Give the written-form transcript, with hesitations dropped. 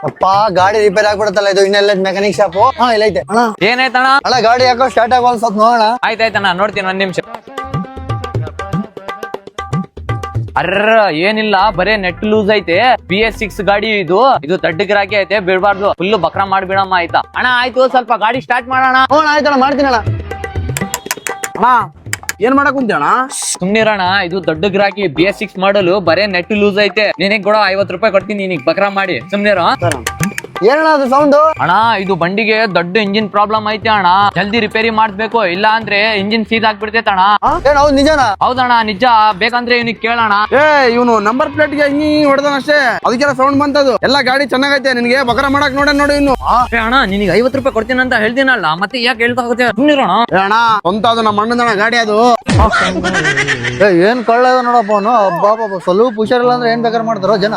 ಅಪ್ಪ ಗಾಡಿ ರಿಪೇರ್ ಆಗ್ಬಿಡತ್ತಲ್ಲ ಇದು ಇನ್ನೆಲ್ಲ ಮೆಕ್ಯಾನಿಕ್ ಶಾಪ್ ಹಾ ಇಲ್ಲ ಐತೆ ಅಣ್ಣ ಏನಾಯ್ತಣ್ಣ? ಅಣ್ಣ ಗಾಡಿ ಯಾಕೋ ಸ್ಟಾರ್ಟ್ ಆಗೋ ಸ್ವಲ್ಪ ನೋಡೋಣ. ಆಯ್ತಾಯ್ತಣ್ಣ, ನೋಡ್ತೀನಿ ಒಂದ್ ನಿಮಿಷ. ಅರ್ರ ಏನಿಲ್ಲ, ಬರೇ ನೆಟ್ ಲೂಸ್ ಐತೆ. BS6 ಗಾಡಿ ಇದು ದಡ್ಡ ಗಿರಾಕಿ ಐತೆ, ಬಿಡ್ಬಾರ್ದು. ಫುಲ್ ಬಕ್ರ ಮಾಡ್ಬಿಡಮ್ಮ ಆಯ್ತಾ ಅಣ್ಣ? ಆಯ್ತು, ಸ್ವಲ್ಪ ಗಾಡಿ ಸ್ಟಾರ್ಟ್ ಮಾಡೋಣ. ಹ್ಞೂ ಆಯ್ತಣ್ಣ ಮಾಡ್ತೀನಿ ಅಣ್ಣ. ಅಣ್ಣ ಏನ್ ಮಾಡಕ್ ಕುಂತಿ ಅಣ್ಣ? ಸುಮ್ನಿರಣ, ಇದು ದೊಡ್ಡ ಗಿರಾಕಿ BS6 ಮಾಡಲು, ಬರೇ ನೆಟ್ ಲೂಸ್ ಐತೆ. ನಿನಗ್ ಕೂಡ 50 ರೂಪಾಯಿ ಕೊಡ್ತೀನಿ, ನಿನಗ್ ಬಕ್ರ ಮಾಡಿ. ಸುಮ್ನಿರ ಏನಣ್ಣ ಅದು ಸೌಂಡ್? ಅಣ್ಣ ಇದು ಬಂಡಿಗೆ ದೊಡ್ಡ ಇಂಜಿನ್ ಪ್ರಾಬ್ಲಮ್ ಐತೆ ಅಣ್ಣ, ಜಲ್ದಿ ರಿಪೇರಿ ಮಾಡ್ಬೇಕು, ಇಲ್ಲ ಅಂದ್ರೆ ಇಂಜಿನ್ ಸೀದ್ ಆಗ್ಬಿಡ್ತೈತೆ ಅಣ್ಣ. ಏನ್ ಹೌದು ನಿಜನಾ? ಹೌದಣ್ಣ ನಿಜ, ಬೇಕಂದ್ರೆ ಇವ್ನಿಗೆ ಕೇಳೋಣ. ಇವನು ನಂಬರ್ ಪ್ಲೇಟ್ ಗೆ ಹಿಂಗಿ ಹೊಡೆದನ ಅಷ್ಟೇ, ಅದಕ್ಕೆಲ್ಲ ಸೌಂಡ್ ಬಂತದು. ಎಲ್ಲ ಗಾಡಿ ಚೆನ್ನಾಗೈತೆ, ನಿನ್ಗೆ ಬಕರ ಮಾಡಕ್ ನೋಡಿ ಇನ್ನು. ಅಣ್ಣ ನಿನಗೆ 50 ರೂಪಾಯಿ ಕೊಡ್ತೀನಿ ಅಂತ ಹೇಳ್ತೀನಲ್ಲ, ಮತ್ತೆ ಯಾಕೆ ಹೇಳ್ತಾ ಹೋಗುತ್ತೆ? ಸುಮ್ನಿರೋಣ. ಅಣ್ಣ ಸ್ವಂತ ಅದು ನಮ್ಮ ಅಣ್ಣನ ಗಾಡಿ ಅದು. ಏನ್ ಕಳ್ಳ ನೋಡಪ್ಪ ಅವನು. ಸ್ವಲ್ಪ ಹುಷಾರಿಲ್ಲ ಅಂದ್ರೆ ಏನ್ ಬೇಕಾದ್ರೆ ಮಾಡ್ತಾರೋ ಜನ.